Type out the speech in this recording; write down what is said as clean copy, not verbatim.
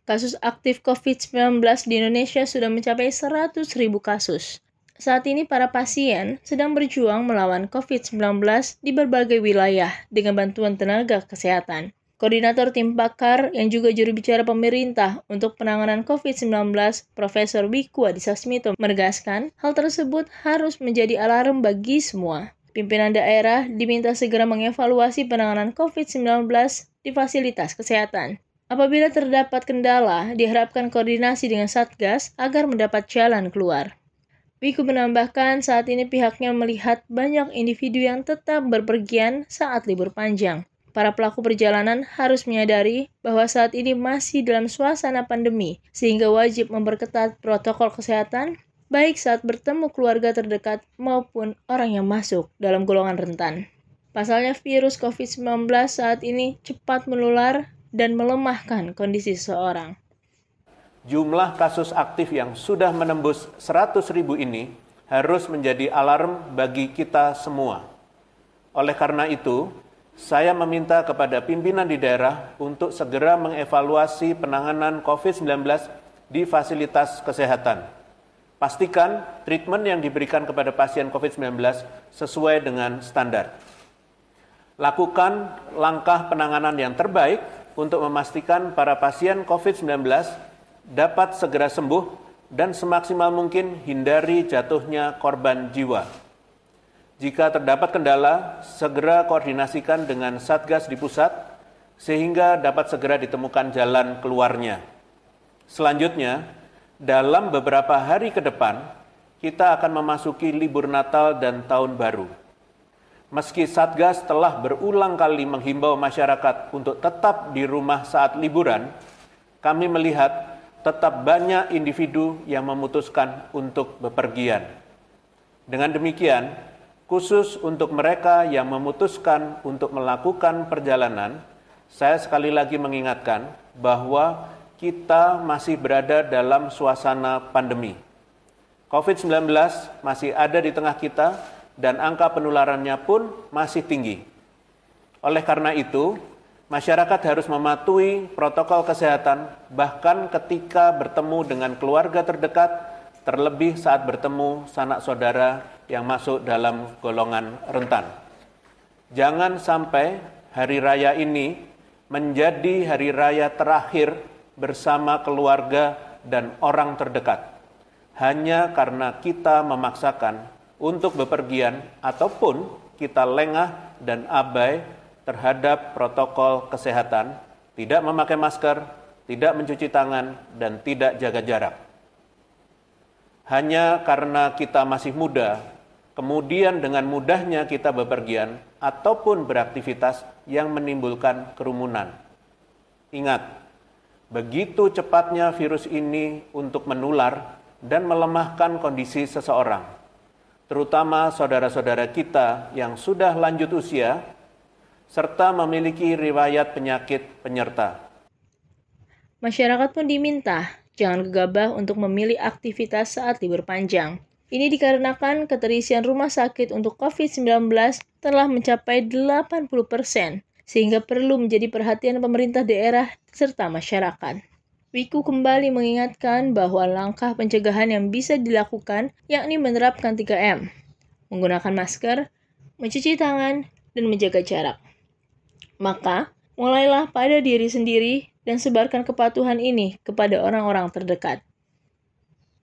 Kasus aktif COVID-19 di Indonesia sudah mencapai 100.000 kasus. Saat ini para pasien sedang berjuang melawan COVID-19 di berbagai wilayah dengan bantuan tenaga kesehatan. Koordinator tim pakar yang juga juru bicara pemerintah untuk penanganan COVID-19, Profesor Wiku Adhisa Smito, menegaskan hal tersebut harus menjadi alarm bagi semua. Pimpinan daerah diminta segera mengevaluasi penanganan COVID-19 di fasilitas kesehatan. Apabila terdapat kendala, diharapkan koordinasi dengan Satgas agar mendapat jalan keluar. Wiku menambahkan saat ini pihaknya melihat banyak individu yang tetap berpergian saat libur panjang. Para pelaku perjalanan harus menyadari bahwa saat ini masih dalam suasana pandemi, sehingga wajib memperketat protokol kesehatan, baik saat bertemu keluarga terdekat maupun orang yang masuk dalam golongan rentan. Pasalnya virus COVID-19 saat ini cepat menular dan melemahkan kondisi seseorang. Jumlah kasus aktif yang sudah menembus 100.000 ini harus menjadi alarm bagi kita semua. Oleh karena itu, saya meminta kepada pimpinan di daerah untuk segera mengevaluasi penanganan COVID-19 di fasilitas kesehatan. Pastikan treatment yang diberikan kepada pasien COVID-19 sesuai dengan standar. Lakukan langkah penanganan yang terbaik untuk memastikan para pasien COVID-19 dapat segera sembuh dan semaksimal mungkin hindari jatuhnya korban jiwa. Jika terdapat kendala, segera koordinasikan dengan Satgas di pusat sehingga dapat segera ditemukan jalan keluarnya. Selanjutnya, dalam beberapa hari ke depan, kita akan memasuki libur Natal dan Tahun Baru. Meski Satgas telah berulang kali menghimbau masyarakat untuk tetap di rumah saat liburan, kami melihat tetap banyak individu yang memutuskan untuk bepergian. Dengan demikian, khusus untuk mereka yang memutuskan untuk melakukan perjalanan, saya sekali lagi mengingatkan bahwa kita masih berada dalam suasana pandemi. COVID-19 masih ada di tengah kita dan angka penularannya pun masih tinggi. Oleh karena itu, masyarakat harus mematuhi protokol kesehatan bahkan ketika bertemu dengan keluarga terdekat, terlebih saat bertemu sanak saudara yang masuk dalam golongan rentan. Jangan sampai hari raya ini menjadi hari raya terakhir bersama keluarga dan orang terdekat, hanya karena kita memaksakan untuk bepergian ataupun kita lengah dan abai terhadap protokol kesehatan, tidak memakai masker, tidak mencuci tangan, dan tidak jaga jarak. Hanya karena kita masih muda, kemudian dengan mudahnya kita bepergian ataupun beraktivitas yang menimbulkan kerumunan. Ingat, begitu cepatnya virus ini untuk menular dan melemahkan kondisi seseorang, terutama saudara-saudara kita yang sudah lanjut usia, serta memiliki riwayat penyakit penyerta. Masyarakat pun diminta jangan gegabah untuk memilih aktivitas saat libur panjang. Ini dikarenakan keterisian rumah sakit untuk COVID-19 telah mencapai 80%, sehingga perlu menjadi perhatian pemerintah daerah serta masyarakat. Wiku kembali mengingatkan bahwa langkah pencegahan yang bisa dilakukan yakni menerapkan 3M, menggunakan masker, mencuci tangan, dan menjaga jarak. Maka, mulailah pada diri sendiri dan sebarkan kepatuhan ini kepada orang-orang terdekat.